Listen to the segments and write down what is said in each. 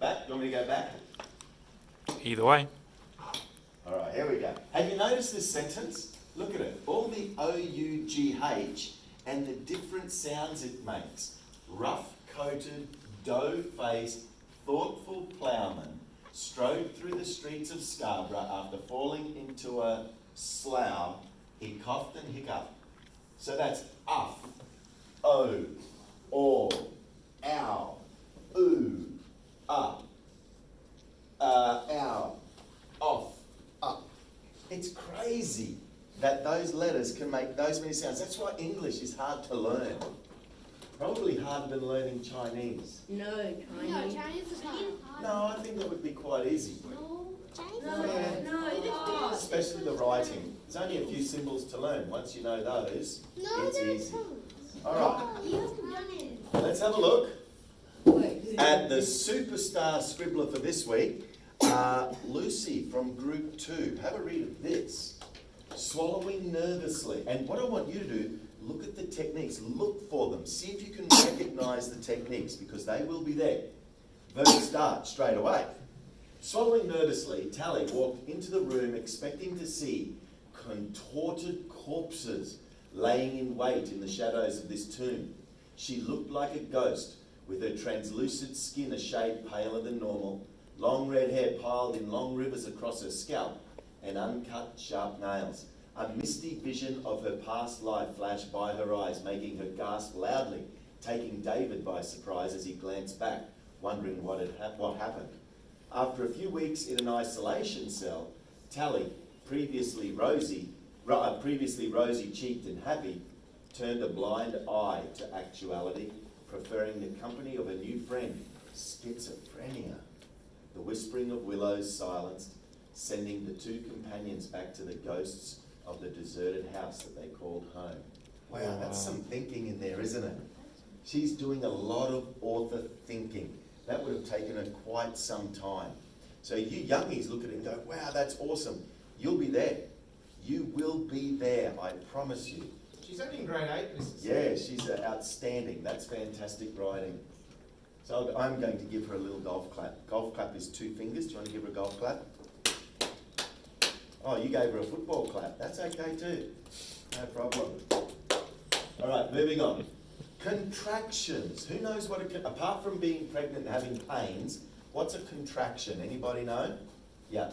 Back? You want me to go back? Either way. All right, here we go. Have you noticed this sentence? Look at it. All the O-U-G-H and the different sounds it makes. Rough-coated, dough-faced, thoughtful ploughman strode through the streets of Scarborough after falling into a slough. He coughed and hiccuped. So that's uff, o, or, ow, ooh, up, ow, off, up. It's crazy that those letters can make those many sounds. That's why English is hard to learn. Probably harder than learning Chinese. No, Chinese. No, Chinese is hard. No, I think that would be quite easy. No, Chinese No, Yeah. no, it is hard. Especially the writing. There's only a few symbols to learn. Once you know those, No, it's they're easy. tongues. All right, You haven't done it. let's have a look Wait, at the superstar scribbler for this week, Lucy from Group 2. Have a read of this. Swallowing nervously. And what I want you to do, look at the techniques, look for them, see if you can recognise the techniques, because they will be there. Verb start straight away. Swallowing nervously, Tally walked into the room expecting to see contorted corpses laying in wait in the shadows of this tomb. She looked like a ghost, with her translucent skin a shade paler than normal, long red hair piled in long rivers across her scalp, and uncut sharp nails. A misty vision of her past life flashed by her eyes, making her gasp loudly, taking David by surprise as he glanced back, wondering what happened. After a few weeks in an isolation cell, Tally, previously rosy-cheeked and happy, turned a blind eye to actuality, preferring the company of a new friend, schizophrenia. The whispering of willows silenced, sending the two companions back to the ghosts of the deserted house that they called home. Wow, that's some thinking in there, isn't it? She's doing a lot of author thinking. That would have taken her quite some time. So you youngies look at it and go, wow, that's awesome. You'll be there. You will be there, I promise you. She's only in grade 8, Mrs. Yeah, she's outstanding. That's fantastic writing. So I'm going to give her a little golf clap. Golf clap is 2 fingers. Do you want to give her a golf clap? Oh, you gave her a football clap. That's okay too. No problem. All right, moving on. Contractions. Who knows what apart from being pregnant and having pains, what's a contraction? Anybody know? Yeah.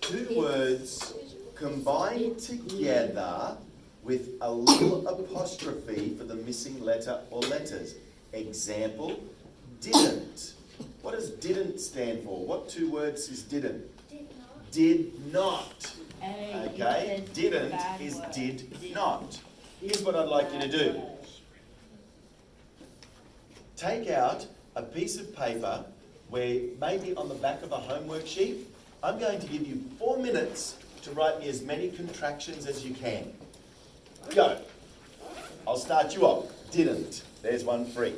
2 words combined together with a little apostrophe for the missing letter or letters. Example, didn't. What does didn't stand for? What 2 words is didn't? Did not. Okay, didn't is did not. Here's what I'd like you to do. Take out a piece of paper where maybe on the back of a homework sheet, I'm going to give you 4 minutes to write me as many contractions as you can. Go. I'll start you off. Didn't. There's one free.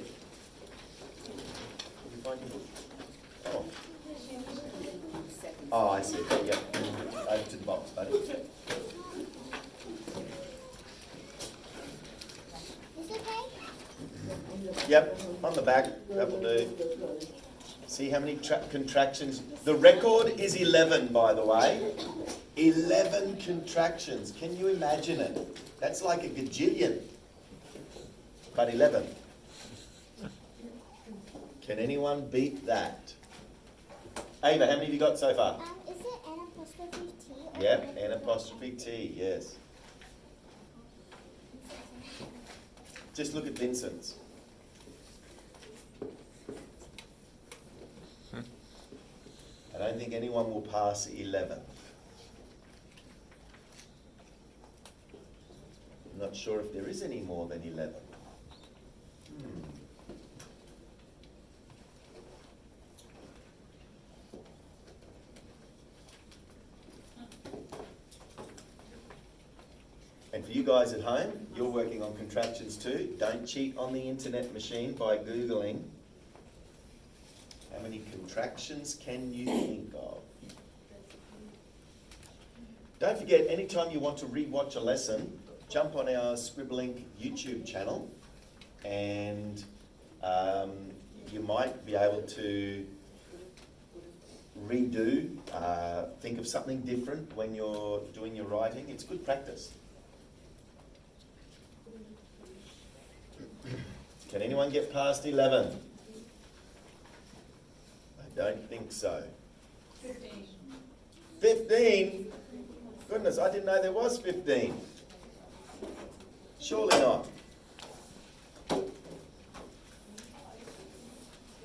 Oh. Oh, I see. Yep. Over to the box, buddy. Is it okay? Yep, on the back. That will do. See how many contractions? The record is 11, by the way. 11 contractions. Can you imagine it? That's like a gajillion. But 11. Can anyone beat that? Ava, how many have you got so far? Is it an apostrophe T? Or Yep, an apostrophe T, yes. Just look at Vincent's. I don't think anyone will pass 11. I'm not sure if there is any more than 11. And for you guys at home, you're working on contractions too. Don't cheat on the internet machine by Googling how many contractions can you think of. Don't forget, anytime you want to re-watch a lesson, jump on our Scribbling YouTube channel and you might be able to redo, think of something different when you're doing your writing. It's good practice. Can anyone get past 11? I don't think so. 15. 15? Goodness, I didn't know there was 15. Surely not.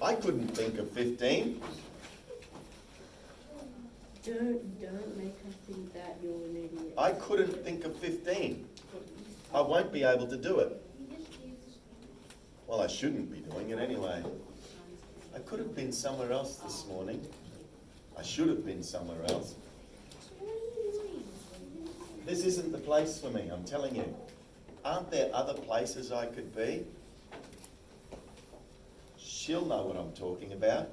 I couldn't think of 15. Don't make us think that you're an idiot. I couldn't think of 15. I won't be able to do it. Well, I shouldn't be doing it anyway. I could have been somewhere else this morning. I should have been somewhere else. This isn't the place for me, I'm telling you. Aren't there other places I could be? She'll know what I'm talking about.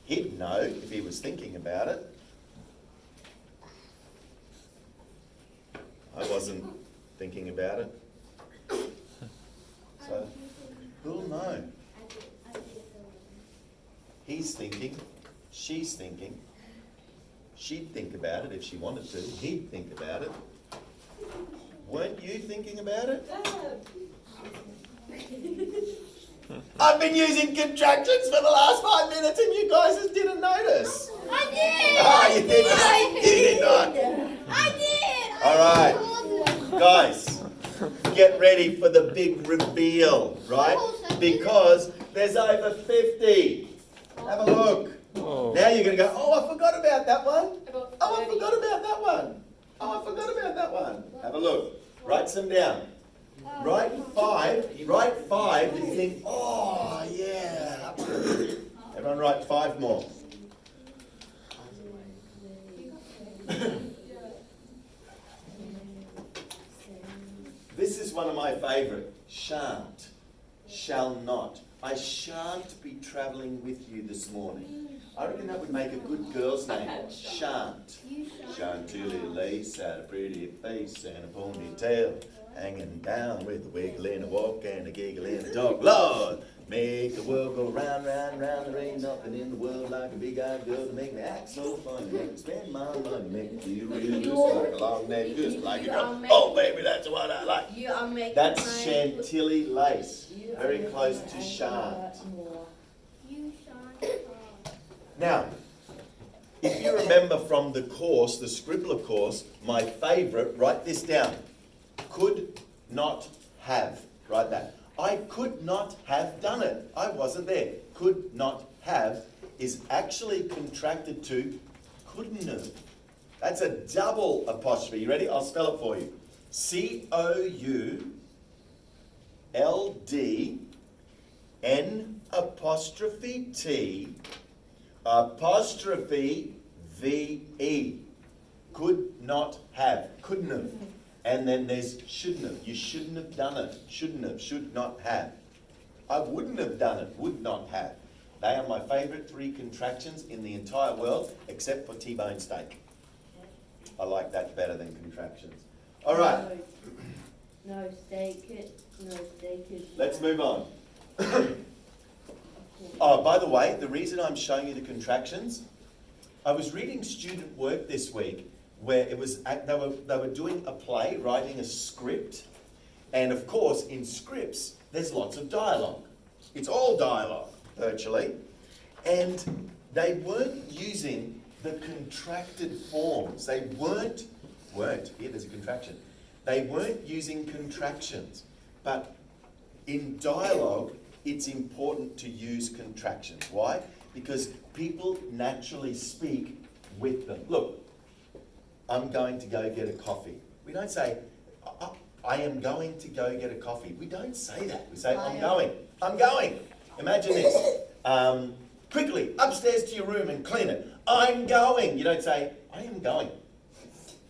He'd know if he was thinking about it. I wasn't thinking about it. So, who'll know? He's thinking, she's thinking. She'd think about it if she wanted to. He'd think about it. Weren't you thinking about it? I've been using contractions for the last 5 minutes and you guys just didn't notice. I did! Ah, you did not. You did not. I did! All right. Guys, get ready for the big reveal, right? Because there's over 50. Have a look. Oh. Now you're going to go, oh, I forgot about that one. About Oh, I 30. forgot about that one. Oh, I forgot about that one. Have a look. Write some down. Write 5 that you think, oh, yeah. Everyone write 5 more. This is one of my favourite. Shan't. Shall not. I shan't be travelling with you this morning. I reckon that would make a good girl's name. Shan't. Chantilly lace had a pretty face and a ponytail, hanging down with a wiggle in a walk and a giggle in a talk. Lord, make the world go round, round, round. There ain't nothing in the world like a big-eyed girl to make me act so funny, make me spend my money, make me feel real good, like a long neck, just like a girl. Oh, baby, that's what I like. That's Chantilly lace, very close to shan't. You shan't. Now, if you remember from the course, the Scribbler course, my favourite, write this down. Could not have. Write that. I could not have done it. I wasn't there. Could not have is actually contracted to couldn't have. That's a double apostrophe. You ready? I'll spell it for you. COULDN''T apostrophe VE. Could not have. Couldn't have. And then there's shouldn't have. You shouldn't have done it. Shouldn't have. Should not have. I wouldn't have done it. Would not have. They are my favourite 3 contractions in the entire world, except for T-bone steak. I like that better than contractions. All right. No, steak it. No, steak it. Let's move on. Oh, by the way, the reason I'm showing you the contractions, I was reading student work this week where it was they were doing a play, writing a script, and of course in scripts there's lots of dialogue. It's all dialogue virtually, and they weren't using the contracted forms. They weren't here. There's a contraction. They weren't using contractions, but in dialogue it's important to use contractions. Why? Because people naturally speak with them. Look, I'm going to go get a coffee. We don't say, I am going to go get a coffee. We don't say that. We say, I'm going. I'm going. Imagine this. Quickly, upstairs to your room and clean it. I'm going. You don't say, I am going.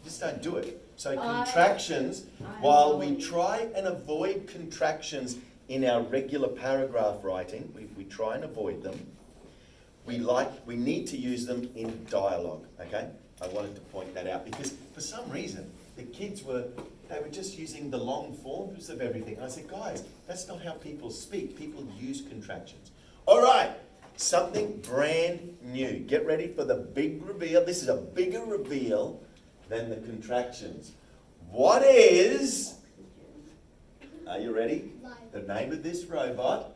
Just don't do it. So contractions, while we try and avoid contractions in our regular paragraph writing, we try and avoid them. We need to use them in dialogue, okay? I wanted to point that out because for some reason the kids were they were just using the long forms of everything. I said, guys, that's not how people speak. People use contractions. All right, something brand new. Get ready for the big reveal. This is a bigger reveal than the contractions. What is, are you ready? The name of this robot.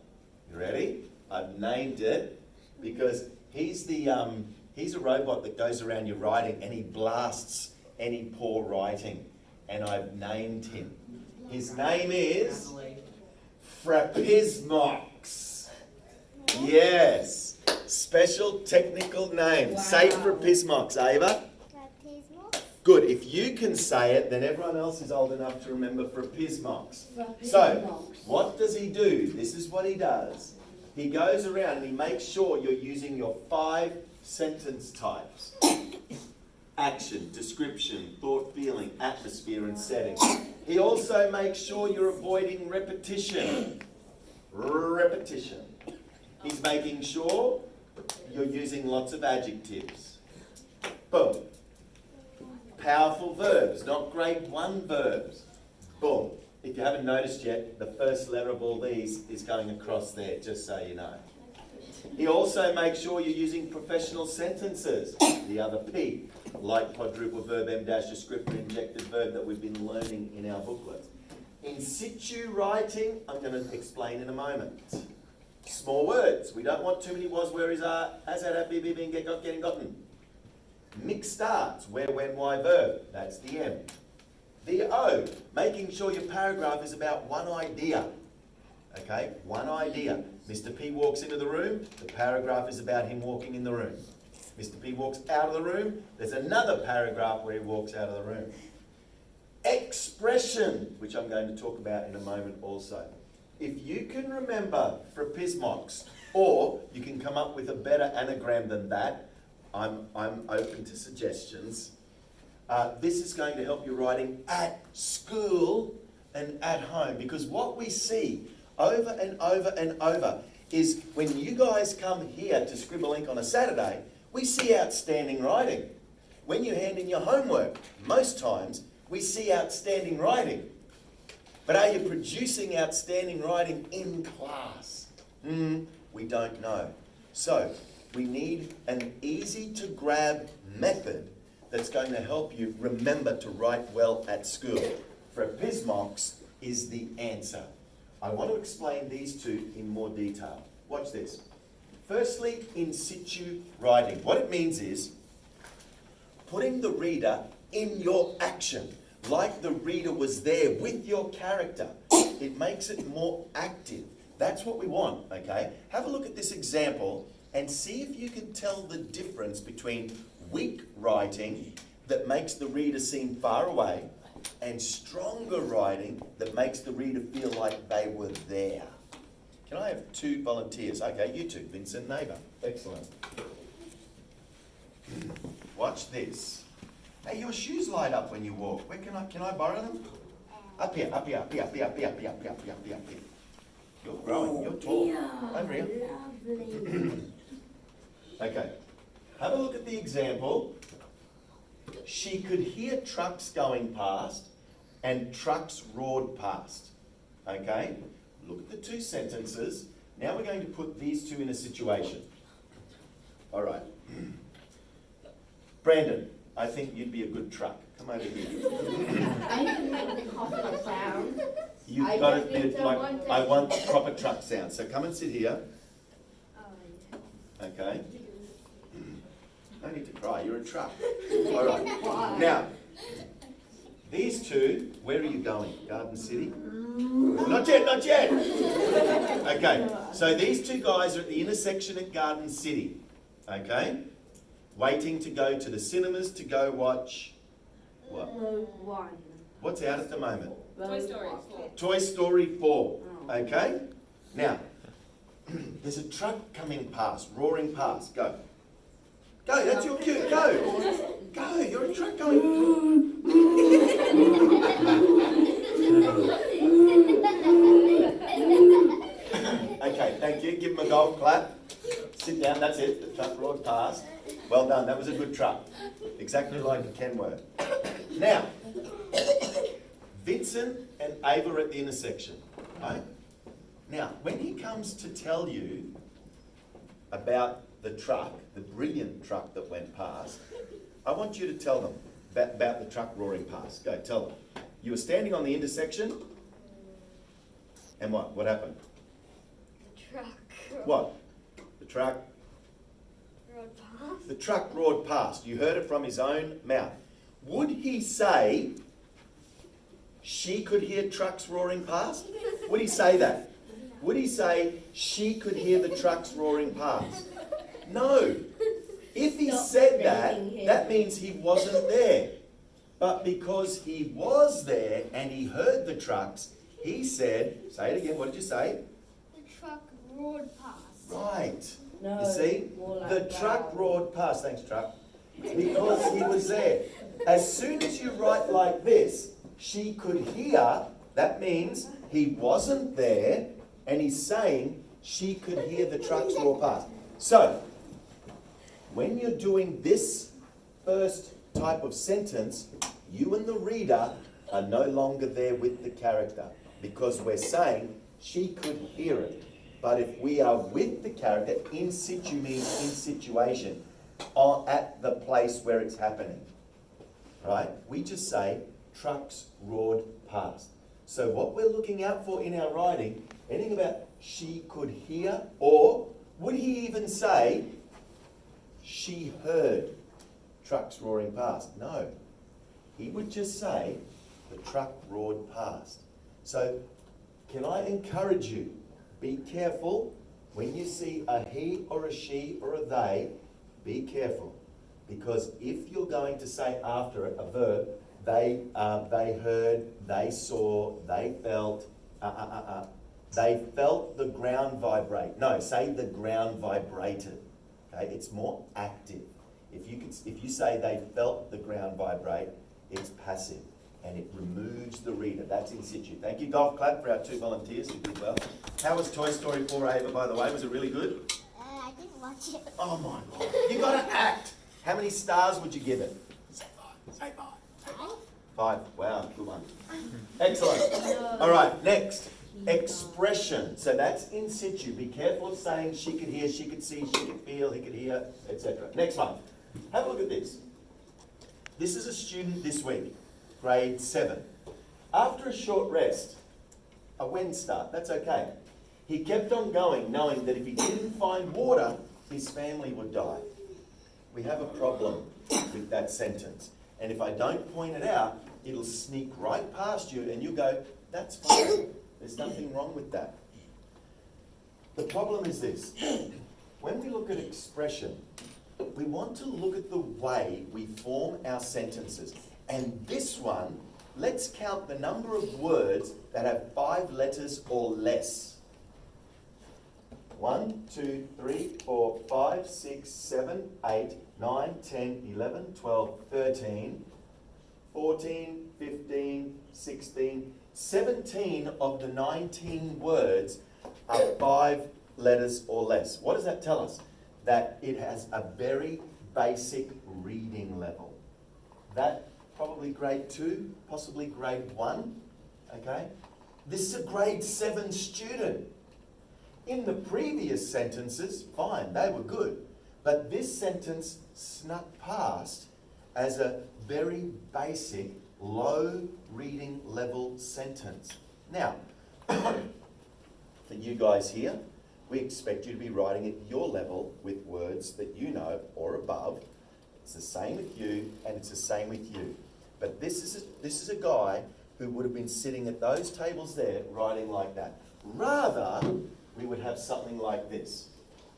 You ready? I've named it because he's a robot that goes around your writing and he blasts any poor writing. And I've named him. His name is Frappismox. Yes. Special technical name. Wow. Say Frappismox, Ava. Good. If you can say it, then everyone else is old enough to remember Frappismox. So, what does he do? This is what he does. He goes around and he makes sure you're using your 5 sentence types. Action, description, thought, feeling, atmosphere, and setting. He also makes sure you're avoiding repetition. Repetition. He's making sure you're using lots of adjectives. Boom. Powerful verbs, not grade 1 verbs. Boom. If you haven't noticed yet, the first letter of all these is going across there, just so you know. He also makes sure you're using professional sentences, the other P, like quadruple verb, M-descriptor, injected verb that we've been learning in our booklets. In situ writing, I'm going to explain in a moment. Small words. We don't want too many was, where is, are, has, had, have, be, been, get, got, getting, gotten. Mixed starts, where, when, why, verb. That's the M. The O, making sure your paragraph is about one idea. Okay, one idea. Mr. P walks into the room, the paragraph is about him walking in the room. Mr. P walks out of the room, there's another paragraph where he walks out of the room. Expression, which I'm going to talk about in a moment also. If you can remember Frappismox, or you can come up with a better anagram than that, I'm open to suggestions. This is going to help your writing at school and at home, because what we see over and over and over is when you guys come here to Scribble Ink on a Saturday, we see outstanding writing. When you hand in your homework, most times we see outstanding writing. But are you producing outstanding writing in class? We don't know. So we need an easy to grab method that's going to help you remember to write well at school. Frappismox is the answer. I want to explain these two in more detail. Watch this. Firstly, in situ writing. What it means is putting the reader in your action, like the reader was there with your character. It makes it more active. That's what we want, okay? Have a look at this example and see if you can tell the difference between weak writing that makes the reader seem far away and stronger writing that makes the reader feel like they were there. Can I have 2 volunteers? Okay, you 2, Vincent, neighbour. Excellent. Watch this. Hey, your shoes light up when you walk. Where can I borrow them? Up here, up here, up here, up here, up here, up here, up here, up here, up here, up here. You're growing, you're tall. Over here. Lovely. Okay. Have a look at the example. She could hear trucks going past and trucks roared past. Okay? Look at the 2 sentences. Now we're going to put these 2 in a situation. All right. Brandon, I think you'd be a good truck. Come over here. I can make the proper sound. You've I got just to need do someone like, to- I want the proper truck sound. So come and sit here. Oh, Okay? No need to cry, you're a truck. All right. Now, these 2, where are you going? Garden City? Not yet, not yet. Okay, so these 2 guys are at the intersection at Garden City. Okay? Waiting to go to the cinemas to go watch what? Road 1. What's out at the moment? Road Story 1. 4. Toy Story 4. Okay? Now, there's a truck coming past, roaring past. Go. Go, that's your cue. Go. Go, you're a truck going. Okay, thank you. Give him a golf clap. Sit down, that's it. The truck roared past. Well done, that was a good truck. Exactly like the Kenworth. Now, Vincent and Ava are at the intersection, right? Now, when he comes to tell you about the truck, the brilliant truck that went past, I want you to tell them about the truck roaring past. Go, tell them. You were standing on the intersection, and what? What happened? The truck. What? The truck? Rode past. The truck roared past. You heard it from his own mouth. Would he say she could hear trucks roaring past? Would he say that? Would he say she could hear the trucks roaring past? No. If he Stop said blaming that, him. that means he wasn't there. But because he was there and he heard the trucks, he said, say it again, what did you say? The truck roared past. Right. No, You see, more like the truck wow. roared past, thanks truck, because he was there. As soon as you write like this, she could hear, that means he wasn't there, and he's saying she could hear the trucks roar past. So, when you're doing this first type of sentence, you and the reader are no longer there with the character, because we're saying she could hear it. But if we are with the character, in situ means in situation, at the place where it's happening, right? We just say, trucks roared past. So what we're looking out for in our writing, anything about she could hear, or would he even say, she heard trucks roaring past? No. He would just say, the truck roared past. So, can I encourage you, be careful when you see a he or a she or a they, be careful. Because if you're going to say after it a verb, they heard, they saw, they felt, they felt the ground vibrate. No, say the ground vibrated. Okay, it's more active. If you say they felt the ground vibrate, it's passive and it removes the reader. That's in situ. Thank you, golf clap, for our 2 volunteers who did well. How was Toy Story 4, Ava, by the way? Was it really good? I didn't watch it. Oh my God. You got to act. How many stars would you give it? Say 5. Say 5. Say 5. 5. Wow, good one. Excellent. All right, next. Expression. So that's in situ. Be careful of saying she could hear, she could see, she could feel, he could hear, etc. Next one. Have a look at this. This is a student this week, grade 7. After a short rest, a when start, that's okay. He kept on going, knowing that if he didn't find water, his family would die. We have a problem with that sentence. And if I don't point it out, it'll sneak right past you and you go, that's fine. There's nothing wrong with that. The problem is this. When we look at expression, we want to look at the way we form our sentences. And this one, let's count the number of words that have 5 letters or less. 1, 2, 3, 4, 5, 6, 7, 8, 9, 10, 11, 12, 13, 14, 15, 16, 17 of the 19 words are 5 letters or less. What does that tell us? That it has a very basic reading level. That probably grade 2, possibly grade 1, okay? This is a grade 7 student. In the previous sentences, fine, they were good. But this sentence snuck past as a very basic, low reading level sentence. Now, for you guys here, we expect you to be writing at your level with words that you know or above. It's the same with you and it's the same with you. But this is a guy who would have been sitting at those tables there writing like that. Rather, we would have something like this.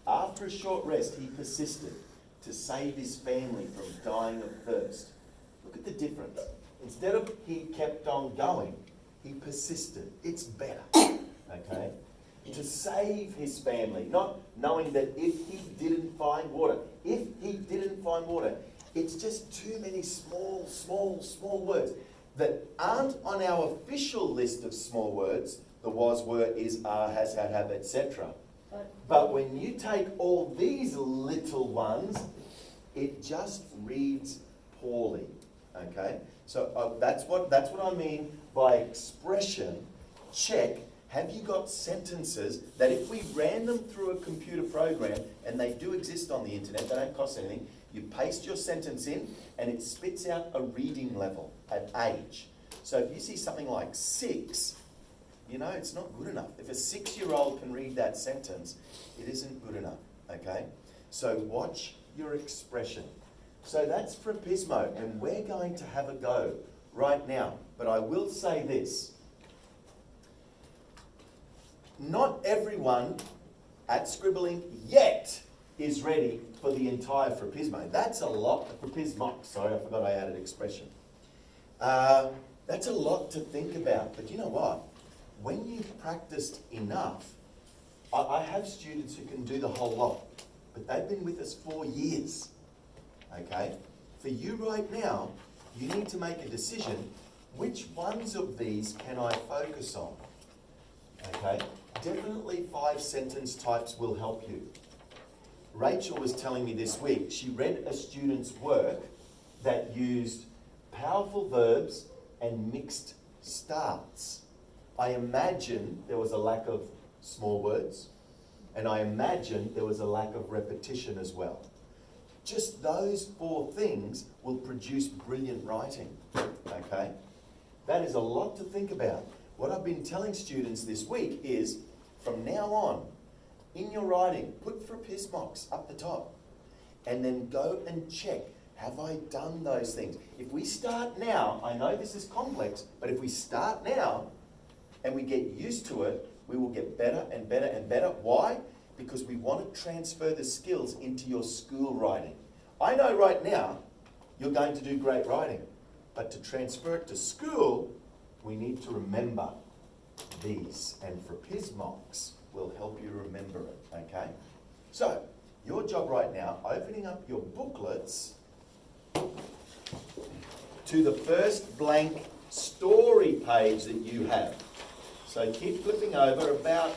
After a short rest, he persisted to save his family from dying of thirst. Look at the difference. Instead of he kept on going, he persisted. It's better, okay? To save his family, not knowing that if he didn't find water, it's just too many small words that aren't on our official list of small words. The was, were, is, are, has, had, have, etc. But when you take all these little ones, it just reads poorly. Okay? So that's what I mean by expression. Check. Have you got sentences that if we ran them through a computer program, and they do exist on the internet, they don't cost anything, you paste your sentence in and it spits out a reading level at age. So if you see something like 6, you know it's not good enough. If a 6-year-old can read that sentence, it isn't good enough, okay? So watch your expression. So that's Frapismo, and we're going to have a go right now. But I will say this. Not everyone at Scribbling yet is ready for the entire Frapismo. That's a lot. Frapismo, sorry, I forgot I added expression. That's a lot to think about. But you know what? When you've practiced enough, I have students who can do the whole lot, but they've been with us 4 years. Okay? For you right now, you need to make a decision. Which ones of these can I focus on? Okay? Definitely 5 sentence types will help you. Rachel was telling me this week, she read a student's work that used powerful verbs and mixed starts. I imagine there was a lack of small words, and I imagine there was a lack of repetition as well. Just those 4 things will produce brilliant writing, okay? That is a lot to think about. What I've been telling students this week is, from now on, in your writing, put Frapismox up the top, and then go and check, have I done those things? If we start now, I know this is complex, but if we start now, and we get used to it, we will get better and better and better. Why? Because we want to transfer the skills into your school writing. I know right now you're going to do great writing, but to transfer it to school, we need to remember these, and Frapismox will help you remember it, okay? So, your job right now, opening up your booklets to the first blank story page that you have. So keep flipping over about